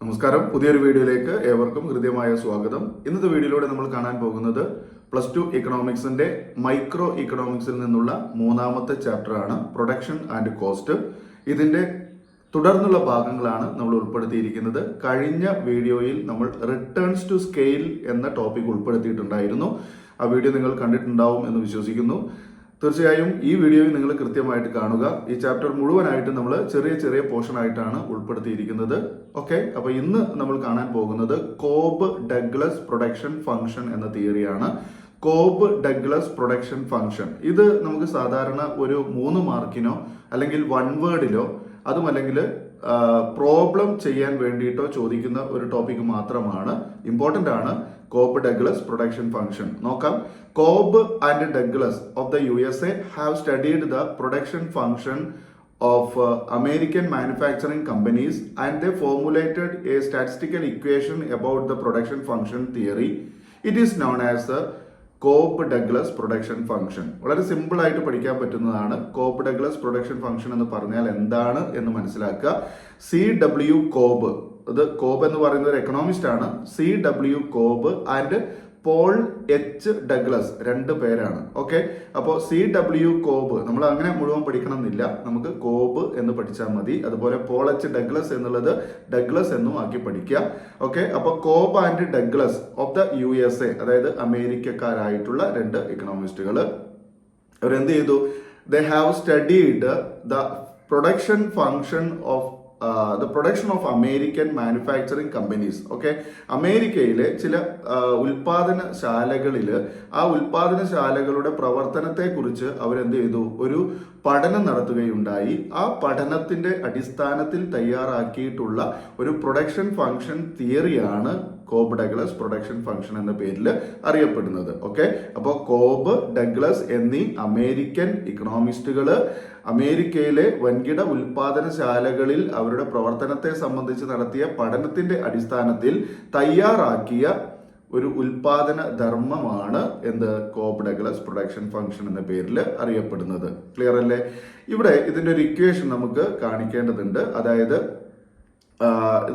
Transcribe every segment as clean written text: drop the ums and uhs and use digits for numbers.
നമസ്കാരം. പുതിയൊരു വീഡിയോയിലേക്ക് ഏവർക്കും ഹൃദ്യമായ സ്വാഗതം. ഇന്നത്തെ വീഡിയോയിലൂടെ നമ്മൾ കാണാൻ പോകുന്നത് +2 ഇക്കണോമിക്സിന്റെ മൈക്രോ ഇക്കണോമിക്സിൽ നിന്നുള്ള മൂന്നാമത്തെ ചാപ്റ്ററാണ് പ്രൊഡക്ഷൻ ആൻഡ് കോസ്റ്റ്. ഇതിന്റെ തുടർന്നുള്ള ഭാഗങ്ങളാണ് നമ്മൾ ഉൾപ്പെടുത്തിയിരിക്കുന്നത്. കഴിഞ്ഞ വീഡിയോയിൽ നമ്മൾ റിട്ടേൺസ് ടു സ്കെയിൽ എന്ന ടോപ്പിക് ഉൾപ്പെടുത്തിയിട്ടുണ്ടായിരുന്നു. ആ വീഡിയോ നിങ്ങൾ കണ്ടിട്ടുണ്ടാവും എന്ന് വിശ്വസിക്കുന്നു. തീർച്ചയായും ഈ വീഡിയോയിൽ നിങ്ങൾ കൃത്യമായിട്ട് കാണുക. ഈ ചാപ്റ്റർ മുഴുവനായിട്ട് നമ്മൾ ചെറിയ ചെറിയ പോർഷൻ ആയിട്ടാണ് ഉൾപ്പെടുത്തിയിരിക്കുന്നത്. ഓക്കെ, അപ്പൊ ഇന്ന് നമ്മൾ കാണാൻ പോകുന്നത് കോബ് ഡഗ്ലസ് പ്രൊഡക്ഷൻ ഫംഗ്ഷൻ എന്ന തിയറിയാണ്. കോബ് ഡഗ്ലസ് പ്രൊഡക്ഷൻ ഫംഗ്ഷൻ ഇത് നമുക്ക് സാധാരണ ഒരു 3 മാർക്കിനോ അല്ലെങ്കിൽ 1 വേർഡിലോ അതുമല്ലെങ്കിൽ പ്രോബ്ലം ചെയ്യാൻ വേണ്ടിയിട്ടോ ചോദിക്കുന്ന ഒരു ടോപ്പിക് മാത്രമാണ്. ഇമ്പോർട്ടന്റ് ആണ് കോബ് ഡഗ്ലസ് പ്രൊഡക്ഷൻ ഫംഗ്ഷൻ. നോക്കാം. Cobb and Douglas of the USA have studied the production function of American manufacturing companies and they formulated a statistical equation about the production function theory. It is known as the Cobb Douglas production function. വളരെ simple ആയിട്ട് പഠിക്കാൻ പറ്റുന്നതാണ്. Cobb Douglas production function എന്ന് പറഞ്ഞാൽ എന്താണ് എന്ന് മനസ്സിലാക്കുക. CW Cobb, അത് കോബ് എന്ന് പറയുന്നത് ഒരു എക്കണോമിസ്റ്റ് ആണ്. CW Cobb and Paul H Douglas 2 പേരാണ്. ഓക്കെ, അപ്പോൾ CW കോബ് നമ്മൾ അങ്ങനെ മുഴുവൻ പഠിക്കണം എന്നില്ല, നമുക്ക് കോബ് എന്ന് പഠിച്ചാൽ മതി. അതുപോലെ പോൾ എച്ച് ഡഗ്ലസ് എന്നുള്ളത് ഡഗ്ലസ് എന്നും ആക്കി പഠിക്കുക. ഓക്കെ, അപ്പോൾ Cobb and Douglas of the USA, അതായത് അമേരിക്കക്കാരായിട്ടുള്ള 2 ഇക്കണോമിസ്റ്റുകൾ അവരെന്ത് ചെയ്തു? They have studied the production function of the production of American manufacturing companies. Okay, അമേരിക്കയിലെ ചില ഉൽപാദനശാലകളിൽ ആ ഉൽപാദനശാലകളുടെ പ്രവർത്തനത്തെ കുറിച്ച് അവരെന്ത് ചെയ്തു? ഒരു പഠനം നടത്തുകയുണ്ടായി. ആ പഠനത്തിന്റെ അടിസ്ഥാനത്തിൽ തയ്യാറാക്കിയിട്ടുള്ള ഒരു പ്രൊഡക്ഷൻ ഫംഗ്ഷൻ തിയറിയാണ് കോബ് ഡഗ്ലസ് പ്രൊഡക്ഷൻ ഫംഗ്ഷൻ എന്ന പേരിൽ അറിയപ്പെടുന്നത്. ഓക്കെ, അപ്പോൾ കോബ് ഡഗ്ലസ് എന്നീ അമേരിക്കൻ ഇക്കണോമിസ്റ്റുകള് അമേരിക്കയിലെ വൻകിട ഉൽപാദനശാലകളിൽ അവരുടെ പ്രവർത്തനത്തെ സംബന്ധിച്ച് നടത്തിയ പഠനത്തിന്റെ അടിസ്ഥാനത്തിൽ തയ്യാറാക്കിയ ഒരു ഉൽപാദന ധർമ്മമാണ് എന്ത്? കോബ് ഡഗ്ലസ് പ്രൊഡക്ഷൻ ഫംഗ്ഷൻ എന്ന പേരിൽ അറിയപ്പെടുന്നത്. ക്ലിയർ അല്ലേ? ഇവിടെ ഇതിന്റെ ഒരു ഇക്വേഷൻ നമുക്ക് കാണിക്കേണ്ടതുണ്ട്. അതായത്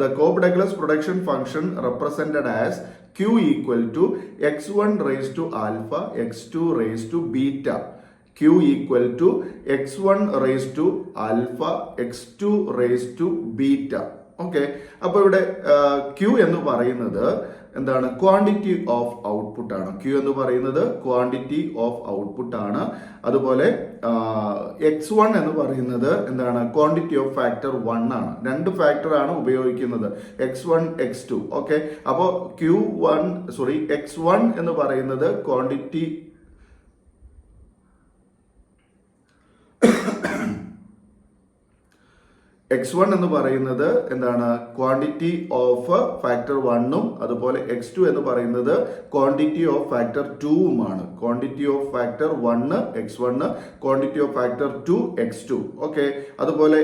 the Cobb Douglas production function represented as Q equal to x1 raised to alpha, x2 raised to beta. Q equal to x1 raised to alpha, x2 raised to beta. Okay, അപ്പൊ ഇവിടെ Q എന്ന് പറയുന്നത് എന്താണ്? Quantity of output ആണ്. Q എന്ന് പറയുന്നത് quantity of output ആണ്. അതുപോലെ x1 എന്ന് പറയുന്നത് എന്താണ്? ക്വാണ്ടിറ്റി ഓഫ് ഫാക്ടർ 1 ആണ്. 2 ഫാക്ടർ ആണ് ഉപയോഗിക്കുന്നത്, x1 x2. ഓക്കെ, അപ്പോൾ x1 എന്ന് പറയുന്നത് ക്വാണ്ടിറ്റി x1 എന്ന് പറയുന്നത് എന്താണ്? ക്വാണ്ടിറ്റി ഓഫ് ഫാക്ടർ 1ഉം അതുപോലെ x2 എന്ന് പറയുന്നത് ക്വാണ്ടിറ്റി ഓഫ് ഫാക്ടർ 2ഉമാണ്. Quantity of factor 1 x1, quantity of factor 2 x2. Okay, അതുപോലെ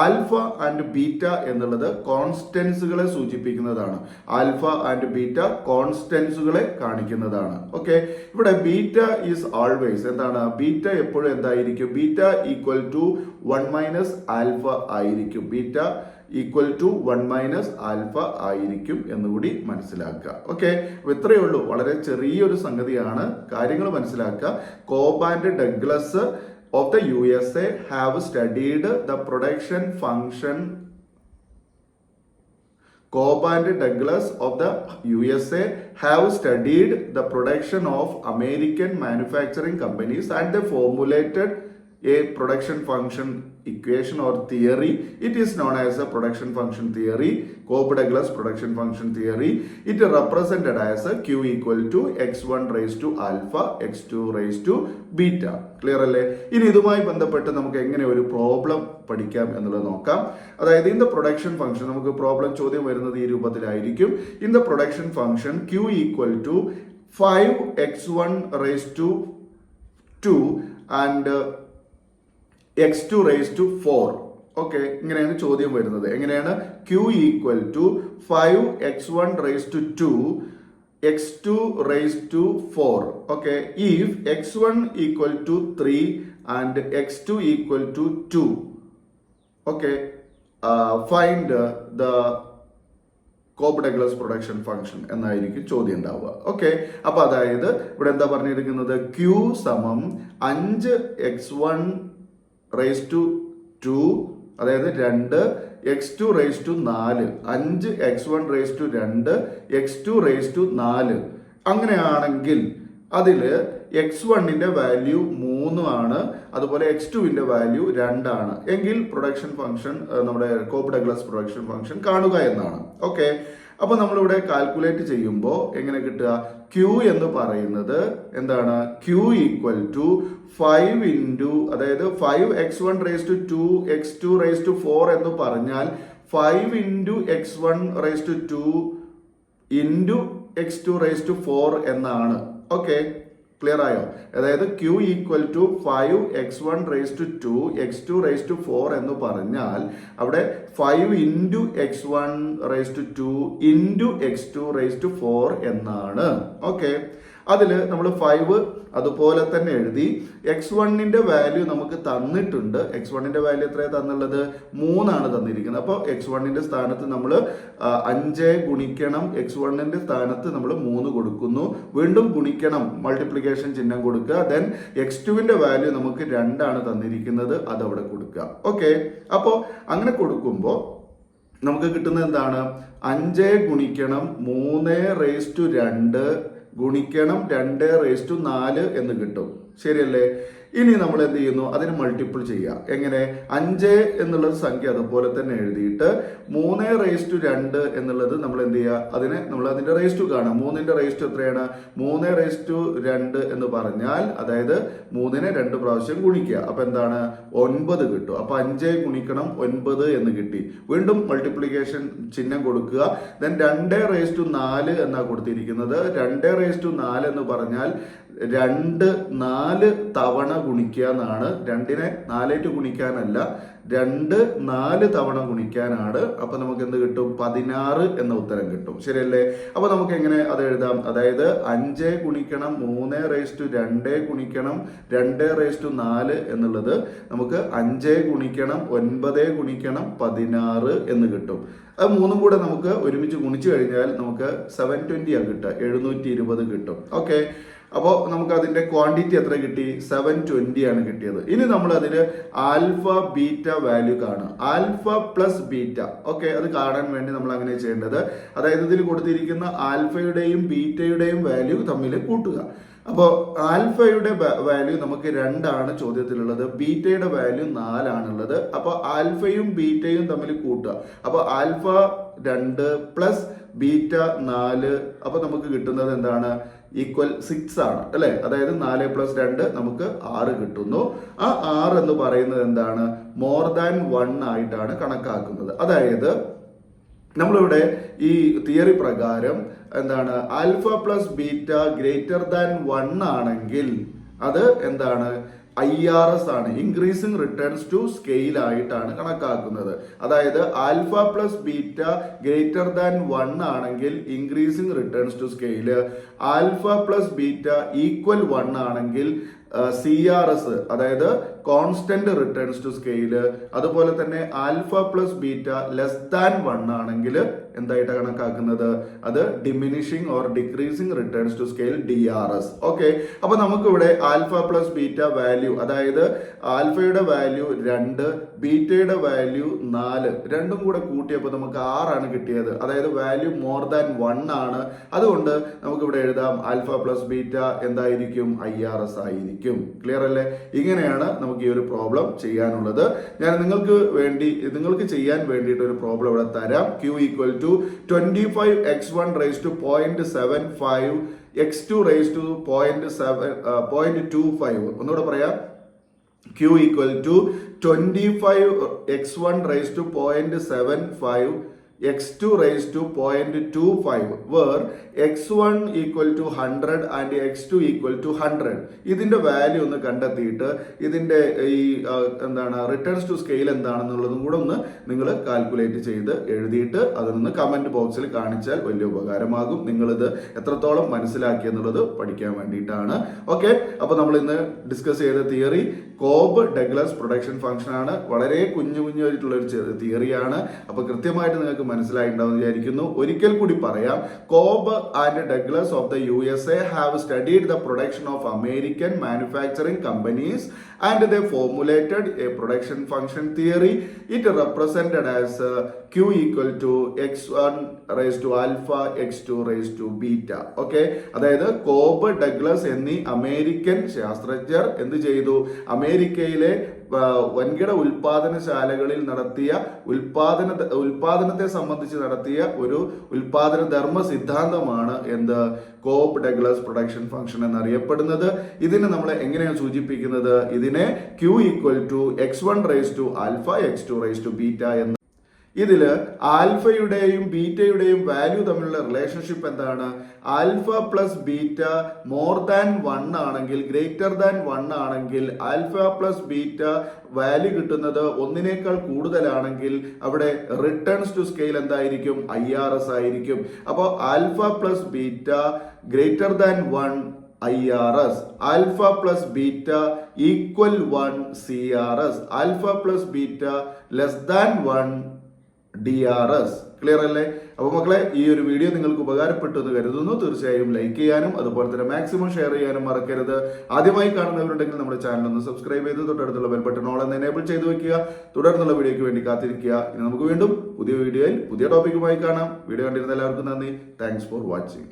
ആൽഫ ആൻഡ് ബീറ്റ എന്നുള്ളത് കോൺസ്റ്റൻസുകളെ സൂചിപ്പിക്കുന്നതാണ്. ആൽഫ ആൻഡ് ബീറ്റ കോൺസ്റ്റൻസുകളെ കാണിക്കുന്നതാണ്. ഓക്കെ, ഇവിടെ ബീറ്റ ഈസ് ആൾവേസ് എന്താണ്? ബീറ്റ എപ്പോഴും എന്തായിരിക്കും? Beta equal to 1 minus alpha ആയിരിക്കും. Beta equal to 1 minus alpha ആയിരിക്കും എന്നുകൂടി മനസ്സിലാക്കുക. ഓക്കെ, ഇത്രയേ ഉള്ളൂ. വളരെ ചെറിയൊരു സംഗതിയാണ്, കാര്യങ്ങൾ മനസ്സിലാക്കുക. Cobb and Douglas of the USA have studied the production function. Cobb and Douglas of the USA have studied the production of American manufacturing companies and they formulated a production function equation or theory. It is known as a production function theory, Cobb-Douglas production function theory. It represented as a Q equal to x1 raised to alpha, x2 raised to beta. Clear അല്ലേ? ഇനി ഇതുമായി ബന്ധപ്പെട്ട് നമുക്ക് എങ്ങനെ ഒരു problem പഠിക്കാം എന്നുള്ളത് നോക്കാം. അതായത് ഇൻ ദ പ്രൊഡക്ഷൻ ഫംഗ്ഷൻ നമുക്ക് പ്രോബ്ലം ചോദ്യം വരുന്നത് ഈ രൂപത്തിലായിരിക്കും. In the production function Q equal to 5x1 raised to 2 and x2 raised to 4. Okay, ഇങ്ങനെയാണ് ചോദ്യം വരുന്നത്. എങ്ങനെയാണ്? Q equal to 5x1 raised to 2, x2 raised to 4. Okay, if x1 equal to 3 and x2 equal to 2. Okay, find the Cobb Douglas production function എന്നായിരിക്കും ചോദ്യം ഉണ്ടാവുക. Okay, അപ്പൊ അതായത് ഇവിടെ എന്താ പറഞ്ഞിരിക്കുന്നത്, Q സമം 5x1 റേസ് ടു 2, അതായത് 2x2 raise to 4, 5x1 raise to 2, x2 raise to 4. അങ്ങനെയാണെങ്കിൽ അതില് x1ന്റെ വാല്യൂ 3 ആണ്, അതുപോലെ x2വിന്റെ വാല്യൂ 2 ആണ് എങ്കിൽ പ്രൊഡക്ഷൻ ഫംഗ്ഷൻ, നമ്മുടെ കോപ്പ് ഡഗ്ലസ് പ്രൊഡക്ഷൻ ഫംഗ്ഷൻ കാണുക എന്നാണ്. ഓക്കെ, അപ്പൊ നമ്മളിവിടെ കാൽക്കുലേറ്റ് ചെയ്യുമ്പോൾ എങ്ങനെ കിട്ടുക, Q എന്ന് പറയുന്നത് എന്താണ്, Q ഈക്വൽ ടു 5 ഇൻറ്റു, അതായത് 5x1 raise to 2 x2 raise to 4 എന്ന് പറഞ്ഞാൽ 5 into x1 raise to 2 into x2 raise to 4 എന്നാണ്. ഓക്കെ, ക്ലിയർ ആയോ? അതായത് Q equal to 5x1 raise to 2 x2 raise to 4 എന്ന് പറഞ്ഞാൽ അവിടെ 5 into x1 raise to 2 into x2 raise to 4 എന്നാണ്. Okay, അതില് നമ്മൾ 5 അതുപോലെ തന്നെ എഴുതി. x1ന്റെ വാല്യൂ നമുക്ക് തന്നിട്ടുണ്ട്. x1ന്റെ വാല്യൂ എത്രയാണ് തന്നുള്ളത്, 3 ആണ് തന്നിരിക്കുന്നത്. അപ്പോൾ x1ന്റെ സ്ഥാനത്ത് നമ്മൾ 5 ഗുണിക്കണം, x1ന്റെ സ്ഥാനത്ത് നമ്മൾ 3 കൊടുക്കുന്നു, വീണ്ടും ഗുണിക്കണം, മൾട്ടിപ്ലിക്കേഷൻ ചിഹ്നം കൊടുക്കുക. ദെൻ x2വിന്റെ വാല്യൂ നമുക്ക് 2 ആണ് തന്നിരിക്കുന്നത്, അത് അവിടെ കൊടുക്കുക. ഓക്കെ, അപ്പോൾ അങ്ങനെ കൊടുക്കുമ്പോൾ നമുക്ക് കിട്ടുന്നത് എന്താണ്, 5 ഗുണിക്കണം 3 റേസ് ടു 2 ഗുണിക്കണം 2 റേസ് ടു 4 എന്ന് കിട്ടും. ശരിയല്ലേ? ഇനി നമ്മൾ എന്ത് ചെയ്യുന്നു, അതിന് മൾട്ടിപ്പിൾ ചെയ്യാം. എങ്ങനെ, 5 എന്നുള്ളത് സംഖ്യ അതുപോലെ തന്നെ എഴുതിയിട്ട് 3 റേസ് ടു 2 എന്നുള്ളത് നമ്മൾ എന്ത് ചെയ്യുക, അതിനെ നമ്മൾ അതിന്റെ റേസ് ടു കാണാം. 3ന്റെ റേസ് ടു എത്രയാണ്, 3 റേസ് ടു 2 എന്ന് പറഞ്ഞാൽ അതായത് 3നെ 2 പ്രാവശ്യം ഗുണിക്കുക. അപ്പൊ എന്താണ്, 9 കിട്ടും. അപ്പൊ 5 ഗുണിക്കണം 9 എന്ന് കിട്ടി. വീണ്ടും മൾട്ടിപ്ലിക്കേഷൻ ചിഹ്നം കൊടുക്കുക. ദെൻ 2 റേസ് ടു 4 എന്നാ കൊടുത്തിരിക്കുന്നത്. 2 റേസ് ടു 4 എന്ന് പറഞ്ഞാൽ 4 തവണ ഗുണിക്കുക എന്നാണ്. 2നെ 4 ഗുണിക്കാനല്ല, 4 തവണ ഗുണിക്കാനാണ്. അപ്പൊ നമുക്ക് എന്ത് കിട്ടും, 16 എന്ന ഉത്തരം കിട്ടും. ശരിയല്ലേ? അപ്പൊ നമുക്ക് എങ്ങനെ അത് എഴുതാം, അതായത് 5 ഗുണിക്കണം 3 റേസ് ടു 2 ഗുണിക്കണം 2 റേസ് ടു 4 എന്നുള്ളത് നമുക്ക് 5 ഗുണിക്കണം 9 ഗുണിക്കണം 16 എന്ന് കിട്ടും. അത് 3 കൂടെ നമുക്ക് ഒരുമിച്ച് ഗുണിച്ചു കഴിഞ്ഞാൽ നമുക്ക് 720 ആണ് കിട്ടുക, 720 കിട്ടും. ഓക്കെ, അപ്പോൾ നമുക്ക് അതിന്റെ ക്വാണ്ടിറ്റി എത്ര കിട്ടി, 720 ആണ് കിട്ടിയത്. ഇനി നമ്മൾ അതിൽ ആൽഫ ബീറ്റ വാല്യൂ കാണും, ആൽഫ പ്ലസ് ബീറ്റ. ഓക്കെ, അത് കാണാൻ വേണ്ടി നമ്മൾ അങ്ങനെ ചെയ്യേണ്ടത്, അതായത് ഇതിൽ കൊടുത്തിരിക്കുന്ന ആൽഫയുടെയും ബീറ്റയുടെയും വാല്യൂ തമ്മിൽ കൂട്ടുക. അപ്പോൾ ആൽഫയുടെ വാല്യൂ നമുക്ക് 2 ആണ് ചോദ്യത്തിലുള്ളത്, ബീറ്റയുടെ വാല്യൂ 4 ആണുള്ളത്. അപ്പോൾ ആൽഫയും ബീറ്റയും തമ്മിൽ കൂട്ടുക. അപ്പോൾ ആൽഫ 2 പ്ലസ് ബീറ്റ 4, അപ്പൊ നമുക്ക് കിട്ടുന്നത് എന്താണ്, ഈക്വൽ 6 ആണ് അല്ലെ? അതായത് 4 പ്ലസ് 2 നമുക്ക് 6 കിട്ടുന്നു. ആ 6 എന്ന് പറയുന്നത് എന്താണ്, മോർ ദാൻ 1 ആയിട്ടാണ് കണക്കാക്കുന്നത്. അതായത് നമ്മളിവിടെ ഈ തിയറി പ്രകാരം എന്താണ്, alpha plus beta greater than 1 ആണെങ്കിൽ അത് എന്താണ്, IRS ആണ്, ഇൻക്രീസിങ് റിട്ടേൺസ് ടു സ്കെയിൽ ആയിട്ടാണ് കണക്കാക്കുന്നത്. അതായത് alpha plus beta greater than 1 ആണെങ്കിൽ increasing returns to scale, alpha plus beta equal 1 ആണെങ്കിൽ CRS, അതായത് കോൺസ്റ്റന്റ് റിട്ടേൺസ് ടു സ്കെയില്. അതുപോലെ തന്നെ alpha plus beta less than 1 ആണെങ്കിൽ എന്തായിട്ടാണ് കണക്കാക്കുന്നത്, അത് diminishing or decreasing returns to scale, DRS. Okay, അപ്പൊ നമുക്ക് ഇവിടെ ആൽഫ പ്ലസ് ബീറ്റ വാല്യൂ, അതായത് ആൽഫയുടെ വാല്യൂ 2, ബീറ്റയുടെ വാല്യൂ 4, രണ്ടും കൂടെ കൂട്ടിയപ്പോൾ നമുക്ക് 6 ആണ് കിട്ടിയത്. അതായത് വാല്യൂ മോർ ദാൻ 1 ആണ്. അതുകൊണ്ട് നമുക്ക് ഇവിടെ എഴുതാം ആൽഫ പ്ലസ് ബീറ്റ എന്തായിരിക്കും, IRS ആയിരിക്കും. ക്ലിയർ അല്ലേ? ഇങ്ങനെയാണ് നമുക്ക് ഈ ഒരു പ്രോബ്ലം ചെയ്യാനുള്ളത്. ഞാൻ നിങ്ങൾക്ക് ചെയ്യാൻ വേണ്ടിയിട്ട് ഒരു പ്രോബ്ലം ഇവിടെ തരാം. Q equal to 25x1 raise to 0.75 x2 raise to 0.25. ഒന്നുകൂടെ പറയാം, Q equal to 25x1 raise to 0.75 x2 raised to 0.25 where x1 equal to 100 and x2 equal to 100. ഇതിന്റെ വാല്യൂ ഒന്ന് കണ്ടെത്തിയിട്ട് ഇതിന്റെ ഈ എന്താണ് റിട്ടേൺസ് ടു സ്കെയിൽ എന്താണെന്നുള്ളതും കൂടെ ഒന്ന് നിങ്ങൾ കാൽക്കുലേറ്റ് ചെയ്ത് എഴുതിയിട്ട് അതൊന്ന് കമന്റ് ബോക്സിൽ കാണിച്ചാൽ വലിയ ഉപകാരമാകും. നിങ്ങളിത് എത്രത്തോളം മനസ്സിലാക്കി എന്നുള്ളത് പഠിക്കാൻ വേണ്ടിയിട്ടാണ്. ഓക്കെ, അപ്പൊ നമ്മൾ ഇന്ന് ഡിസ്കസ് ചെയ്ത theory Cobb Douglas production function ആണ്. വളരെ കുഞ്ഞായിട്ടുള്ള ഒരു തിയറിയാണ്. അപ്പൊ കൃത്യമായിട്ട് നിങ്ങൾക്ക് മനസ്സിലായിട്ടുണ്ടാവും വിചാരിക്കുന്നു. ഒരിക്കൽ കൂടി പറയാം. Cobb and Douglas of the USA have studied the production of American manufacturing companies and they formulated A production function theory. It represented as Q equal to x1 raised to alpha x2 raised to beta. Okay, അതായത് Cobb Douglas എന്നീ American ശാസ്ത്രജ്ഞർ എന്ത് ചെയ്തു? അമേരിക്കയിലെ വൻകിട ഉൽപാദനശാലകളിൽ നടത്തിയ ഉൽപാദനത്തെ സംബന്ധിച്ച് നടത്തിയ ഒരു ഉൽപാദന ധർമ്മ സിദ്ധാന്തമാണ് എന്ത്? കോബ് ഡഗ്ലസ് പ്രൊഡക്ഷൻ ഫംഗ്ഷൻ എന്നറിയപ്പെടുന്നത്. ഇതിനെ നമ്മൾ എങ്ങനെയാണ് സൂചിപ്പിക്കുന്നത്? ഇതിനെ Q equal to x1 raised to alpha x2 raised to beta എന്ന്. ഇതില് ആൽഫയുടെയും ബീറ്റയുടെയും വാല്യൂ തമ്മിലുള്ള റിലേഷൻഷിപ്പ് എന്താണ്? Alpha plus beta more than 1 ആണെങ്കിൽ, ഗ്രേറ്റർ ദാൻ 1 ആണെങ്കിൽ, ആൽഫ പ്ലസ് ബീറ്റ വാല്യൂ കിട്ടുന്നത് 1നേക്കാൾ കൂടുതലാണെങ്കിൽ അവിടെ റിട്ടേൺസ് ടു സ്കെയിൽ എന്തായിരിക്കും? IRS ആയിരിക്കും. അപ്പോൾ alpha plus beta greater than 1 IRS, alpha plus beta equal 1 CRS, alpha plus beta less than 1 DRS. Clear അല്ലേ? അപ്പൊ മക്കളെ, ഈ ഒരു വീഡിയോ നിങ്ങൾക്ക് ഉപകാരപ്പെട്ടു എന്ന് കരുതുന്നു. തീർച്ചയായും ലൈക്ക് ചെയ്യാനും അതുപോലെ തന്നെ മാക്സിമം ഷെയർ ചെയ്യാനും മറക്കരുത്. ആദ്യമായി കാണുന്നവരുണ്ടെങ്കിൽ നമ്മുടെ ചാനൽ ഒന്ന് സബ്സ്ക്രൈബ് ചെയ്ത് തൊട്ടടുത്തുള്ള ബെൽ ബട്ടൺ ഓൾ എന്ന് എനേബിൾ ചെയ്ത് വെക്കുക. തുടർന്നുള്ള വീഡിയോയ്ക്ക് വേണ്ടി കാത്തിരിക്കുക. ഇനി നമുക്ക് വീണ്ടും പുതിയ വീഡിയോയിൽ പുതിയ ടോപ്പിക്കുമായി കാണാം. വീഡിയോ കണ്ടിരുന്ന എല്ലാവർക്കും നന്ദി. Thanks for watching.